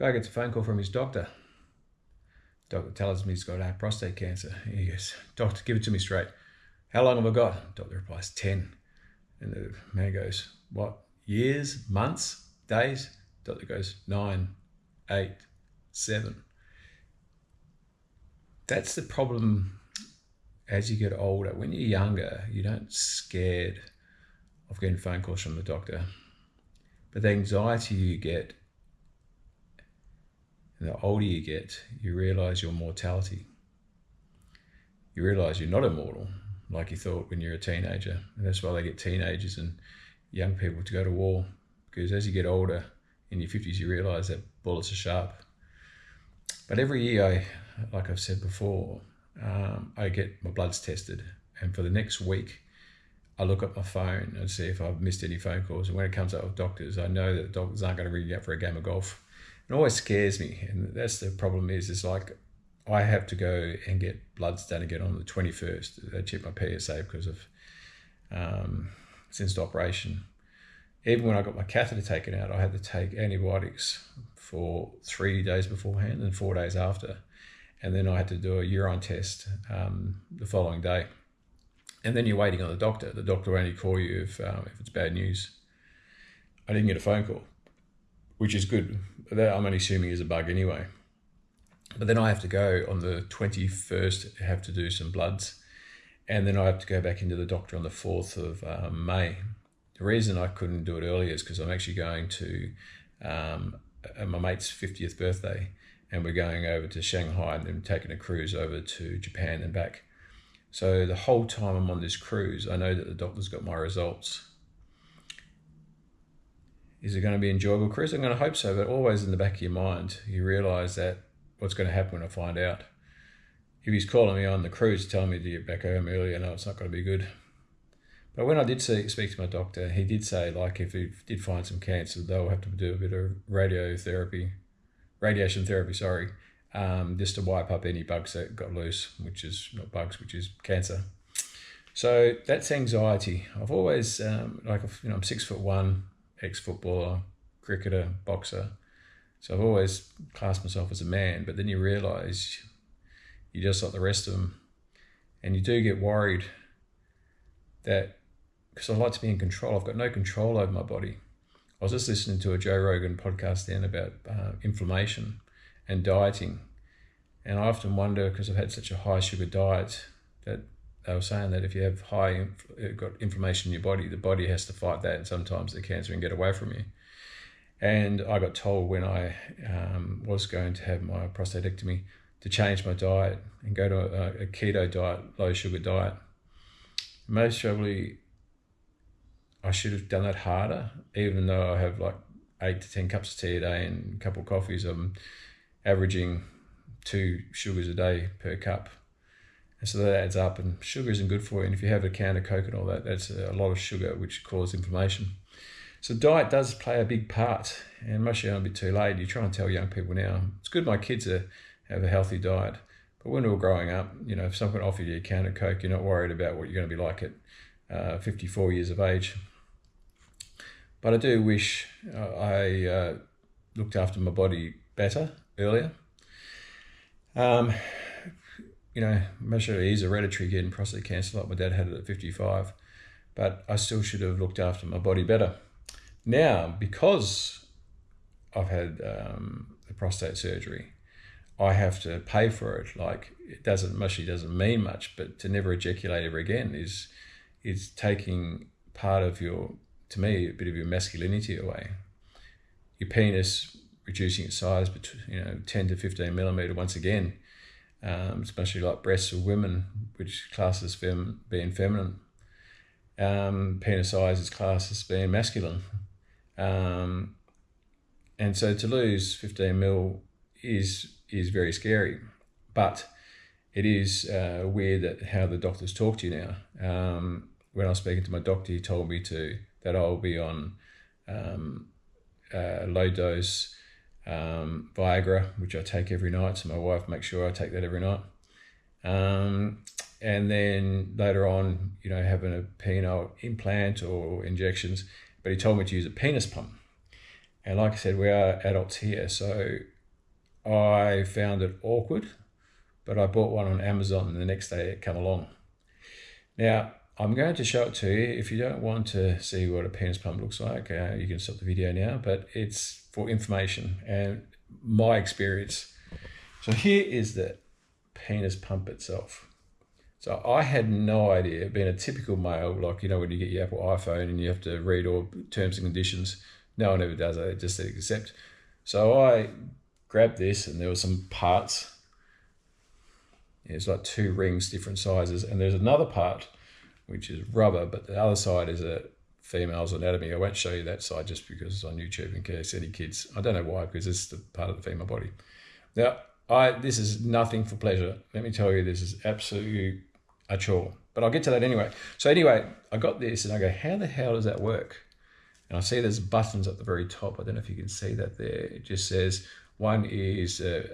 Guy gets a phone call from his doctor. Doctor tells him he's got prostate cancer. He goes, "Doctor, give it to me straight. How long have I got?" Doctor replies, 10. And the man goes, "What? Years, months, days?" Doctor goes, 9, 8, 7. That's the problem as you get older. When you're younger, you don't scared of getting phone calls from the doctor. But the anxiety you get, and the older you get, you realise your mortality. You realise you're not immortal like you thought when you're a teenager. And that's why they get teenagers and young people to go to war. Because as you get older, in your 50s, you realise that bullets are sharp. But every year, like I've said before, I get my bloods tested. And for the next week, I look at my phone and see if I've missed any phone calls. And when it comes up with doctors, I know that the doctors aren't going to ring you up for a game of golf. It always scares me. And that's the problem is like, I have to go and get bloods done again on the 21st. They check my PSA because of since the operation. Even when I got my catheter taken out, I had to take antibiotics for 3 days beforehand and 4 days after. And then I had to do a urine test the following day. And then you're waiting on the doctor. The doctor will only call you if it's bad news. I didn't get a phone call, which is good. That I'm only assuming is a bug anyway. But then I have to go on the 21st, have to do some bloods. And then I have to go back into the doctor on the 4th of May. The reason I couldn't do it earlier is because I'm actually going to my mate's 50th birthday. And we're going over to Shanghai and then taking a cruise over to Japan and back. So the whole time I'm on this cruise, I know that the doctor's got my results. Is it going to be an enjoyable cruise? I'm going to hope so, but always in the back of your mind, you realise that what's going to happen when I find out. If he's calling me on the cruise telling me to get back home early, I know it's not going to be good. But when I did speak to my doctor, he did say, like, if he did find some cancer, they'll have to do a bit of radiation therapy, just to wipe up any bugs that got loose, which is not bugs, which is cancer. So that's anxiety. I've always, I'm 6'1", ex-footballer, cricketer, boxer. So I've always classed myself as a man, but then you realise you're just like the rest of them. And you do get worried that, because I like to be in control, I've got no control over my body. I was just listening to a Joe Rogan podcast then about inflammation and dieting. And I often wonder, because I've had such a high sugar diet, that they were saying that if you have got inflammation in your body, the body has to fight that, and sometimes the cancer can get away from you. And I got told when I was going to have my prostatectomy to change my diet and go to a keto diet, low sugar diet. Most probably I should have done that harder, even though I have like 8 to 10 cups of tea a day and a couple of coffees. I'm averaging 2 sugars a day per cup. And so that adds up, and sugar isn't good for you. And if you have a can of Coke and all that, that's a lot of sugar, which causes inflammation. So diet does play a big part, and most are a bit too late. You try and tell young people now, it's good my kids have a healthy diet. But when we were growing up, if someone offered you a can of Coke, you're not worried about what you're going to be like at 54 years of age. But I do wish I looked after my body better earlier. Most of it is hereditary getting prostate cancer, like my dad had it at 55. But I still should have looked after my body better. Now, because I've had the prostate surgery, I have to pay for it. Like, it doesn't mean much, but to never ejaculate ever again is taking part of to me, a bit of your masculinity away. Your penis reducing its size, 10 to 15 millimeter once again, especially like breasts of women, which classes being feminine. Penis size is classed as being masculine. And so to lose 15 mil is very scary, but it is weird that how the doctors talk to you now. When I was speaking to my doctor, he told me that I'll be on low dose Viagra, which I take every night. So my wife makes sure I take that every night. And then later on, having a penile implant or injections, but he told me to use a penis pump. And like I said, we are adults here, so I found it awkward, but I bought one on Amazon and the next day it came along. Now, I'm going to show it to you. If you don't want to see what a penis pump looks like, you can stop the video now, but it's for information and my experience. So here is the penis pump itself. So I had no idea, being a typical male, like, you know, when you get your Apple iPhone and you have to read all terms and conditions, no one ever does that, just accept. So I grabbed this and there were some parts. It's like 2 rings, different sizes. And there's another part, which is rubber, but the other side is a female's anatomy. I won't show you that side just because it's on YouTube in case any kids. I don't know why, because it's the part of the female body. Now, this is nothing for pleasure. Let me tell you, this is absolutely a chore. But I'll get to that anyway. So anyway, I got this and I go, how the hell does that work? And I see there's buttons at the very top. I don't know if you can see that there. It just says one is to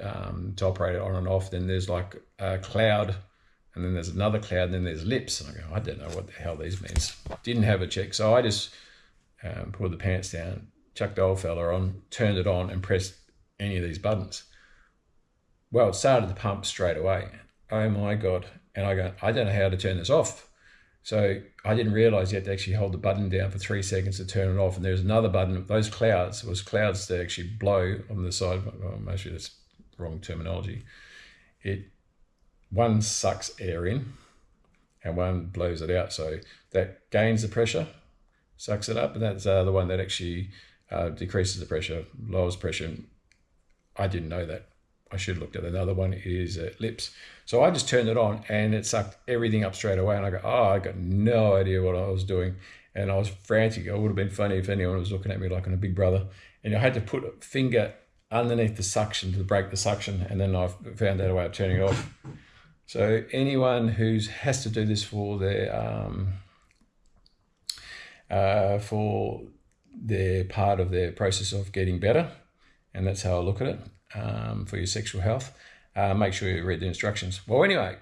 operate it on and off. Then there's like a cloud, and then there's another cloud, and then there's lips. And I go, I don't know what the hell these means. Didn't have a check. So I just pulled the pants down, chucked the old fella on, turned it on, and pressed any of these buttons. Well, it started to pump straight away. Oh my God. And I go, I don't know how to turn this off. So I didn't realize you had to actually hold the button down for 3 seconds to turn it off. And there's another button. Those clouds was clouds that actually blow on the side. Well, maybe that's wrong terminology. One sucks air in and one blows it out. So that gains the pressure, sucks it up. And that's the one that actually decreases the pressure, lowers pressure. I didn't know that. I should have looked at another one. It is lips. So I just turned it on and it sucked everything up straight away. And I go, I got no idea what I was doing. And I was frantic. It would have been funny if anyone was looking at me like I'm a big brother. And I had to put a finger underneath the suction to break the suction. And then I found out a way of turning it off. So anyone who has to do this for their part of their process of getting better, and that's how I look at it, for your sexual health, make sure you read the instructions. Well, anyway,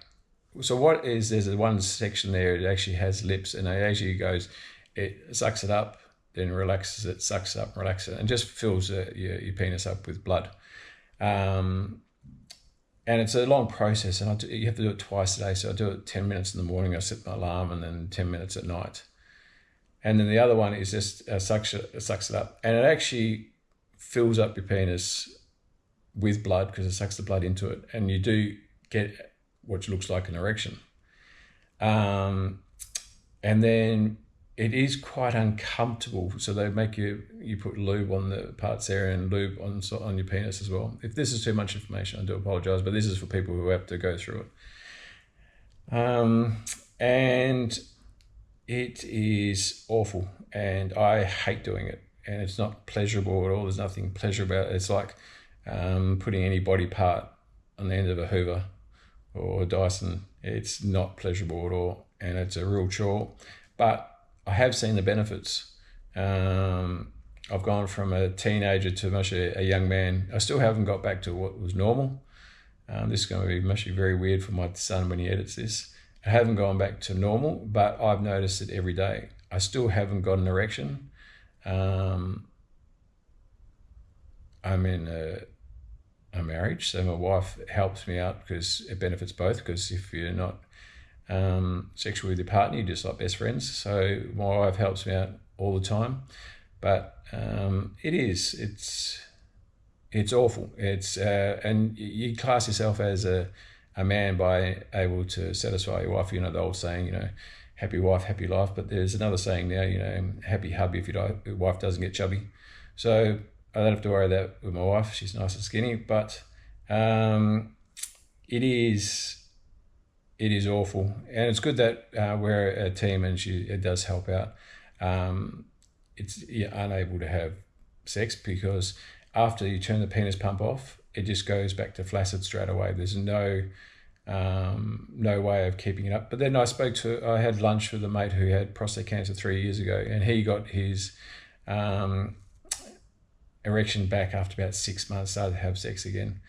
so there's one section there, it actually has lips, and it actually goes, it sucks it up, then relaxes it, sucks it up, relaxes it, and just fills your penis up with blood. And it's a long process, and you have to do it twice a day. So I do it 10 minutes in the morning, I set my alarm, and then 10 minutes at night. And then the other one is just sucks it up, and it actually fills up your penis with blood because it sucks the blood into it, and you do get what looks like an erection. And then it is quite uncomfortable, so they make you put lube on the parts there and lube on your penis as well. If this is too much information, I do apologize, but this is for people who have to go through it. And it is awful, and I hate doing it, and it's not pleasurable at all. There's nothing pleasurable about it. It's like putting any body part on the end of a Hoover or a Dyson. It's not pleasurable at all, and it's a real chore, but I have seen the benefits. I've gone from a teenager to much a young man. I still haven't got back to what was normal. This is going to be much very weird for my son when he edits this. I haven't gone back to normal, but I've noticed it every day. I still haven't got an erection. I'm in a marriage, so my wife helps me out because it benefits both, because if you're not sexual with your partner, you're just like best friends. So my wife helps me out all the time, but it's awful. It's and you class yourself as a man by able to satisfy your wife. You know the old saying, happy wife, happy life. But there's another saying now, happy hubby if your wife doesn't get chubby. So I don't have to worry that with my wife. She's nice and skinny, but it is awful, and it's good that we're a team, and it does help out. You're unable to have sex because after you turn the penis pump off, it just goes back to flaccid straight away. There's no way of keeping it up. But then I had lunch with a mate who had prostate cancer 3 years ago, and he got his erection back after about 6 months, started to have sex again.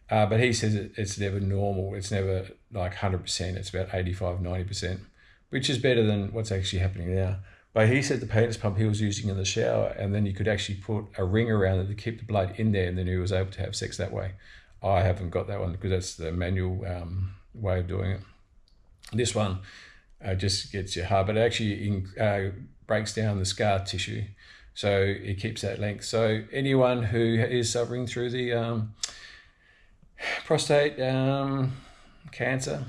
But he says it's never normal. It's never like 100%. It's about 85, 90%, which is better than what's actually happening now. But he said the penis pump he was using in the shower, and then you could actually put a ring around it to keep the blood in there, and then he was able to have sex that way. I haven't got that one because that's the manual way of doing it. This one just gets you hard, but it actually breaks down the scar tissue, so it keeps that length. So anyone who is suffering through the prostate cancer,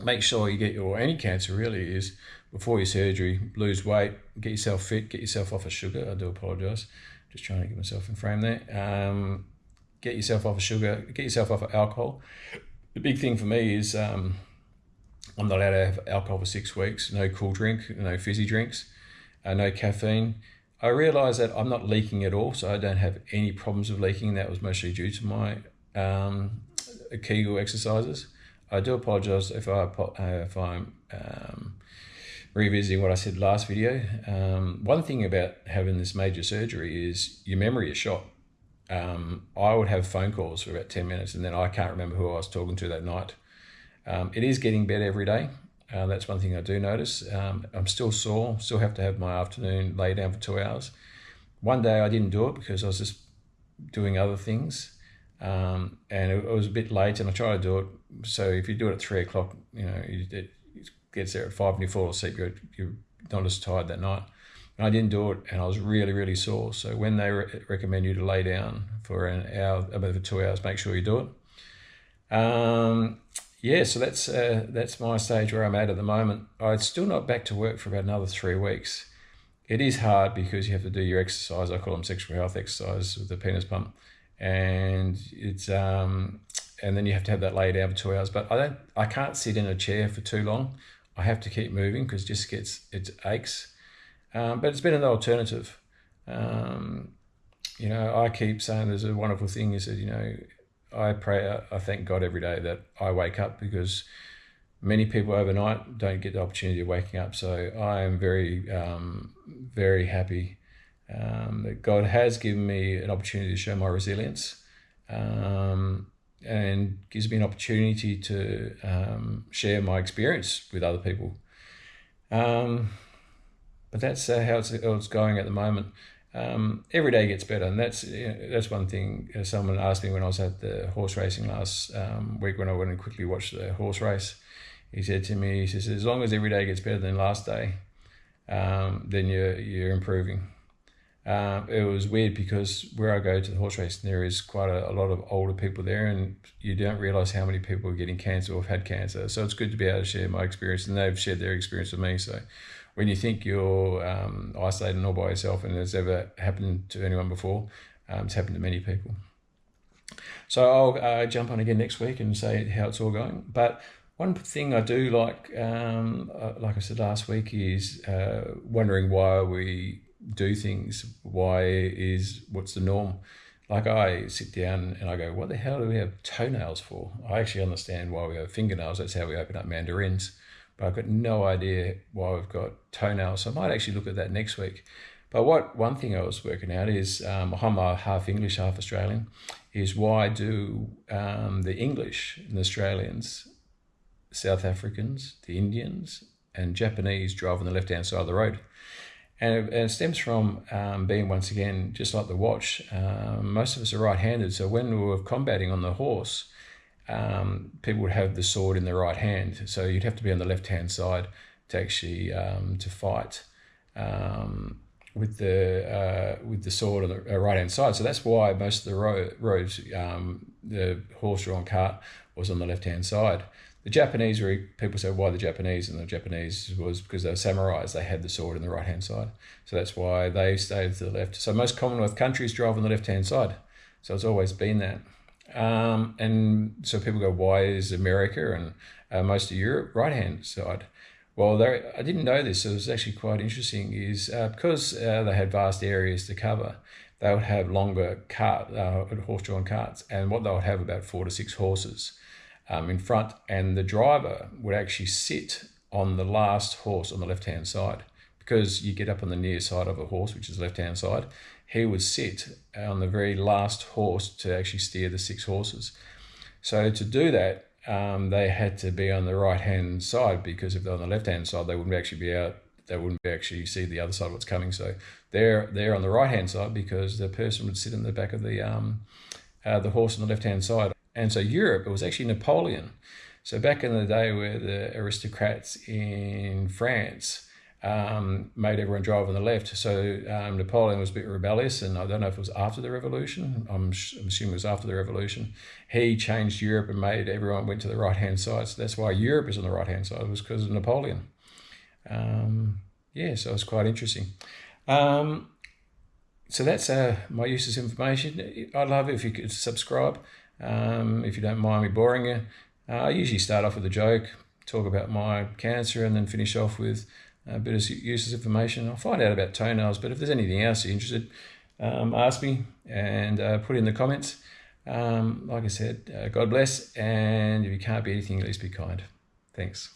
make sure you get your, any cancer really is, before your surgery, lose weight, get yourself fit, get yourself off of sugar. I do apologise, just trying to get myself in frame there. Get yourself off of sugar, get yourself off of alcohol. The big thing for me is I'm not allowed to have alcohol for 6 weeks, no cool drink, no fizzy drinks, no caffeine. I realised that I'm not leaking at all, so I don't have any problems with leaking. That was mostly due to my Kegel exercises. I do apologise if I'm revisiting what I said last video. One thing about having this major surgery is your memory is shot. I would have phone calls for about 10 minutes and then I can't remember who I was talking to that night. It is getting better every day. That's one thing I do notice. I'm still sore, still have to have my afternoon lay down for 2 hours. One day I didn't do it because I was just doing other things. And it was a bit late and I tried to do it. So if you do it at 3 o'clock, it gets there at 5 and you fall asleep, you're not as tired that night. And I didn't do it and I was really, really sore. So when they recommend you to lay down for an hour, about for 2 hours, make sure you do it. Yeah, so that's my stage where I'm at the moment. I'm still not back to work for about another 3 weeks. It is hard because you have to do your exercise. I call them sexual health exercises with the penis pump. And it's and then you have to have that lay down for 2 hours. But I can't sit in a chair for too long. I have to keep moving because it aches. But it's been an alternative. I keep saying there's a wonderful thing is that, I pray, I thank God every day that I wake up because many people overnight don't get the opportunity of waking up. So I am very, very happy that God has given me an opportunity to show my resilience and gives me an opportunity to share my experience with other people. But that's how it's going at the moment. Every day gets better, and that's one thing. Someone asked me when I was at the horse racing last week when I went and quickly watched the horse race. He said to me, he says, as long as every day gets better than last day, then you're improving. It was weird because where I go to the horse racing, there is quite a lot of older people there, and you don't realise how many people are getting cancer or have had cancer. So it's good to be able to share my experience, and they've shared their experience with me. So when you think you're isolated and all by yourself, and it's ever happened to anyone before, it's happened to many people. So I'll jump on again next week and say how it's all going. But one thing I do like I said last week, is wondering why we do things. What's the norm? Like I sit down and I go, what the hell do we have toenails for? I actually understand why we have fingernails. That's how we open up mandarins. But I've got no idea why we've got toenails. So I might actually look at that next week. But one thing I was working out is, I'm half English, half Australian, is why do the English and the Australians, South Africans, the Indians and Japanese drive on the left-hand side of the road? And it stems from being, once again, just like the watch, most of us are right-handed. So when we were combating on the horse, people would have the sword in the right hand. So you'd have to be on the left-hand side to actually to fight with the sword on the right-hand side. So that's why most of the roads, the horse-drawn cart was on the left-hand side. The Japanese, people say, why the Japanese? And the Japanese was because they were samurais. They had the sword in the right-hand side. So that's why they stayed to the left. So most Commonwealth countries drive on the left-hand side. So it's always been that. And so people go, why is America and most of Europe right-hand side? Well, I didn't know this, so it was actually quite interesting, is because they had vast areas to cover, they would have longer horse-drawn carts, and what they would have about 4 to 6 horses in front, and the driver would actually sit on the last horse on the left-hand side, because you get up on the near side of a horse, which is the left-hand side. He would sit on the very last horse to actually steer the 6 horses. So to do that, they had to be on the right-hand side, because if they're on the left-hand side, they wouldn't actually be able they wouldn't actually see the other side of what's coming. So they're on the right hand side because the person would sit in the back of the horse on the left hand side. And so Europe, it was actually Napoleon. So back in the day where the aristocrats in France made everyone drive on the left. So Napoleon was a bit rebellious, and I don't know if it was after the revolution. I'm assuming it was after the revolution. He changed Europe and made everyone went to the right-hand side. So that's why Europe is on the right-hand side. It was because of Napoleon. So it's quite interesting. So that's my useless information. I'd love it if you could subscribe, if you don't mind me boring you. I usually start off with a joke, talk about my cancer, and then finish off with a bit of useless information. I'll find out about toenails, but if there's anything else you're interested, ask me and put it in the comments. Like I said, God bless, and if you can't be anything, at least be kind. Thanks.